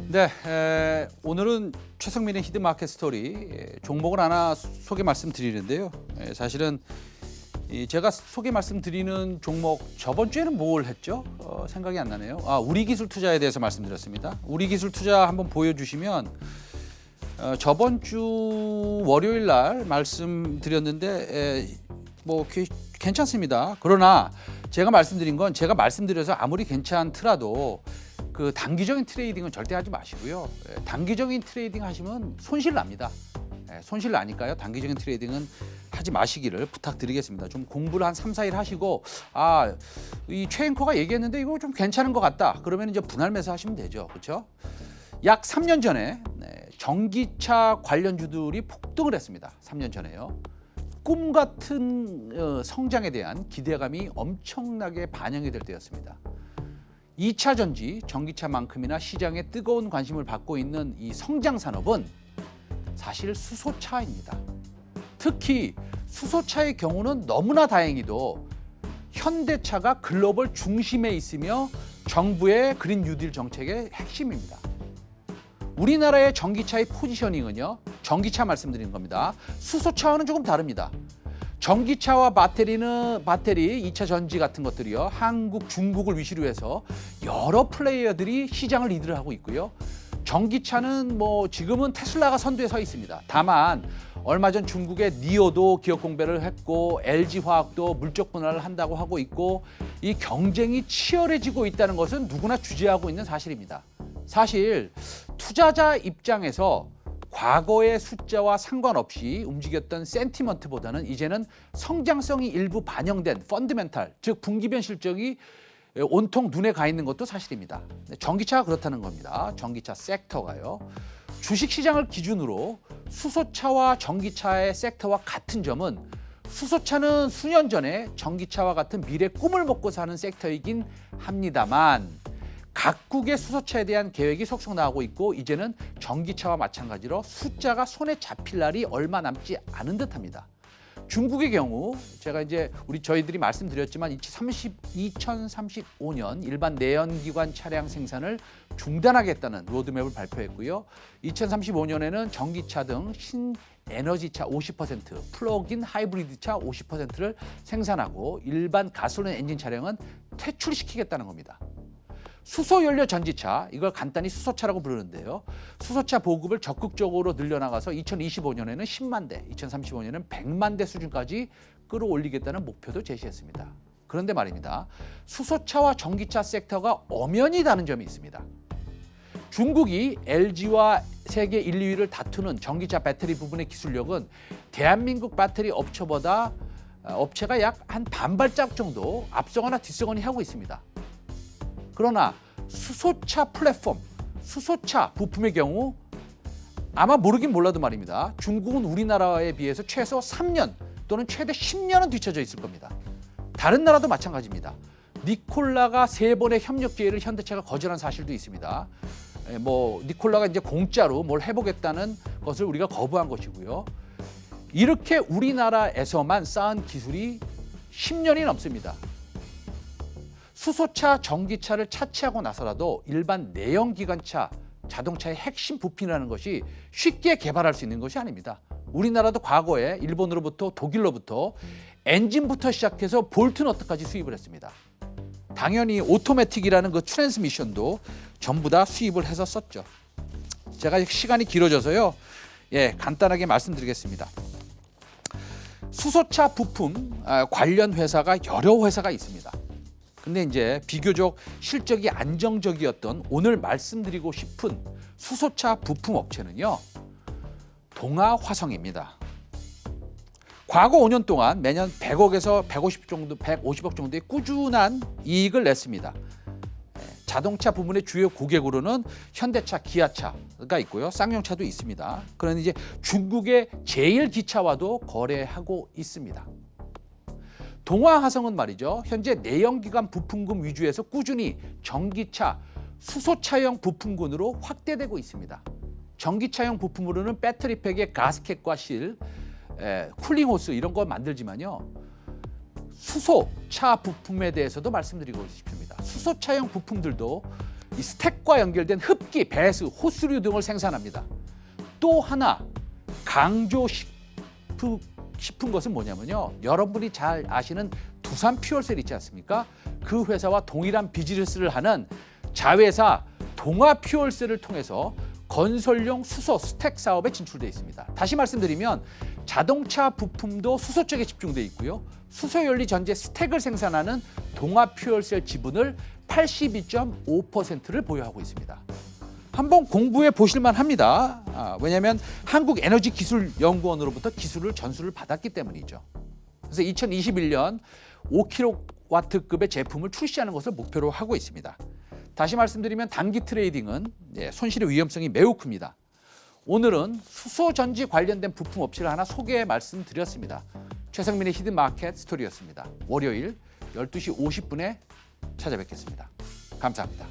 네, 오늘은 최성민의 히든마켓 스토리 종목을 하나 소개 말씀드리는데요. 사실은 제가 소개 말씀드리는 종목 저번 주에는 뭘 했죠? 생각이 안 나네요. 우리기술 투자에 대해서 말씀드렸습니다. 우리기술 투자 한번 보여주시면 저번 주 월요일 날 말씀드렸는데 뭐 괜찮습니다. 그러나 제가 말씀드린 건 제가 말씀드려서 아무리 괜찮더라도 그 단기적인 트레이딩은 절대 하지 마시고요. 단기적인 트레이딩 하시면 손실 납니다. 손실 나니까요. 단기적인 트레이딩은 하지 마시기를 부탁드리겠습니다. 좀 공부를 한 3, 4일 하시고 이 최 앵커가 얘기했는데 이거 좀 괜찮은 것 같다. 그러면 이제 분할 매수하시면 되죠. 그렇죠? 약 3년 전에 전기차 관련주들이 폭등을 했습니다. 3년 전에요. 꿈 같은 성장에 대한 기대감이 엄청나게 반영이 될 때였습니다. 2차 전지, 전기차만큼이나 시장에 뜨거운 관심을 받고 있는 이 성장 산업은 사실 수소차입니다. 특히 수소차의 경우는 너무나 다행히도 현대차가 글로벌 중심에 있으며 정부의 그린 뉴딜 정책의 핵심입니다. 우리나라의 전기차의 포지셔닝은요, 전기차 말씀드리는 겁니다. 수소차와는 조금 다릅니다. 전기차와 배터리, 2차 전지 같은 것들이요. 한국, 중국을 위시로 해서 여러 플레이어들이 시장을 리드를 하고 있고요. 전기차는 뭐 지금은 테슬라가 선두에 서 있습니다. 다만 얼마 전 중국의 니오도 기업 공개를 했고 LG화학도 물적 분할을 한다고 하고 있고 이 경쟁이 치열해지고 있다는 것은 누구나 주제하고 있는 사실입니다. 사실 투자자 입장에서 과거의 숫자와 상관없이 움직였던 센티먼트보다는 이제는 성장성이 일부 반영된 펀드멘탈, 즉 분기변 실적이 온통 눈에 가 있는 것도 사실입니다. 전기차가 그렇다는 겁니다. 전기차 섹터가요. 주식시장을 기준으로 수소차와 전기차의 섹터와 같은 점은 수소차는 수년 전에 전기차와 같은 미래 꿈을 먹고 사는 섹터이긴 합니다만 각국의 수소차에 대한 계획이 속속 나오고 있고 이제는 전기차와 마찬가지로 숫자가 손에 잡힐 날이 얼마 남지 않은 듯합니다. 중국의 경우 제가 이제 저희들이 말씀드렸지만 2035년 일반 내연기관 차량 생산을 중단하겠다는 로드맵을 발표했고요. 2035년에는 전기차 등 신에너지차 50%, 플러그인 하이브리드차 50%를 생산하고 일반 가솔린 엔진 차량은 퇴출시키겠다는 겁니다. 수소연료 전지차, 이걸 간단히 수소차라고 부르는데요. 수소차 보급을 적극적으로 늘려나가서 2025년에는 10만 대, 2035년에는 100만 대 수준까지 끌어올리겠다는 목표도 제시했습니다. 그런데 말입니다. 수소차와 전기차 섹터가 엄연히 다른 점이 있습니다. 중국이 LG와 세계 1, 2위를 다투는 전기차 배터리 부분의 기술력은 대한민국 배터리 업체가 약 한 반발짝 정도 앞서거나 뒤서거니 하고 있습니다. 그러나 수소차 플랫폼, 수소차 부품의 경우 아마 모르긴 몰라도 말입니다. 중국은 우리나라에 비해서 최소 3년 또는 최대 10년은 뒤처져 있을 겁니다. 다른 나라도 마찬가지입니다. 니콜라가 3번의 협력 기회를 현대차가 거절한 사실도 있습니다. 니콜라가 이제 공짜로 뭘 해보겠다는 것을 우리가 거부한 것이고요. 이렇게 우리나라에서만 쌓은 기술이 10년이 넘습니다. 수소차, 전기차를 차치하고 나서라도 일반 내연기관차, 자동차의 핵심 부품이라는 것이 쉽게 개발할 수 있는 것이 아닙니다. 우리나라도 과거에 일본으로부터 독일로부터 엔진부터 시작해서 볼트너트까지 수입을 했습니다. 당연히 오토매틱이라는 그 트랜스미션도 전부 다 수입을 해서 썼죠. 제가 시간이 길어져서요. 간단하게 말씀드리겠습니다. 수소차 부품 관련 회사가 여러 회사가 있습니다. 근데 이제 비교적 실적이 안정적이었던 오늘 말씀드리고 싶은 수소차 부품 업체는요. 동아화성입니다. 과거 5년 동안 매년 100억에서 150억 정도의 꾸준한 이익을 냈습니다. 자동차 부문의 주요 고객으로는 현대차, 기아차가 있고요. 쌍용차도 있습니다. 그런데 이제 중국의 제일기차와도 거래하고 있습니다. 동아화성은 말이죠. 현재 내연기관 부품군 위주에서 꾸준히 전기차, 수소차용 부품군으로 확대되고 있습니다. 전기차용 부품으로는 배터리팩의 가스켓과 실, 쿨링 호스 이런 거 만들지만요. 수소차 부품에 대해서도 말씀드리고 싶습니다. 수소차용 부품들도 이 스택과 연결된 흡기, 배수, 호스류 등을 생산합니다. 또 하나 강조 싶은 것은 뭐냐면요. 여러분이 잘 아시는 두산 퓨얼셀 있지 않습니까? 그 회사와 동일한 비즈니스를 하는 자회사 동아 퓨얼셀을 통해서 건설용 수소 스택 사업에 진출돼 있습니다. 다시 말씀드리면 자동차 부품도 수소 쪽에 집중돼 있고요. 수소연료 전지 스택을 생산하는 동아 퓨얼셀 지분을 82.5%를 보유하고 있습니다. 한번 공부해 보실만 합니다. 왜냐하면 한국에너지기술연구원으로부터 기술을 전수를 받았기 때문이죠. 그래서 2021년 5kW급의 제품을 출시하는 것을 목표로 하고 있습니다. 다시 말씀드리면 단기 트레이딩은 손실의 위험성이 매우 큽니다. 오늘은 수소전지 관련된 부품 업체를 하나 소개해 말씀드렸습니다. 최성민의 히든마켓 스토리였습니다. 월요일 12시 50분에 찾아뵙겠습니다. 감사합니다.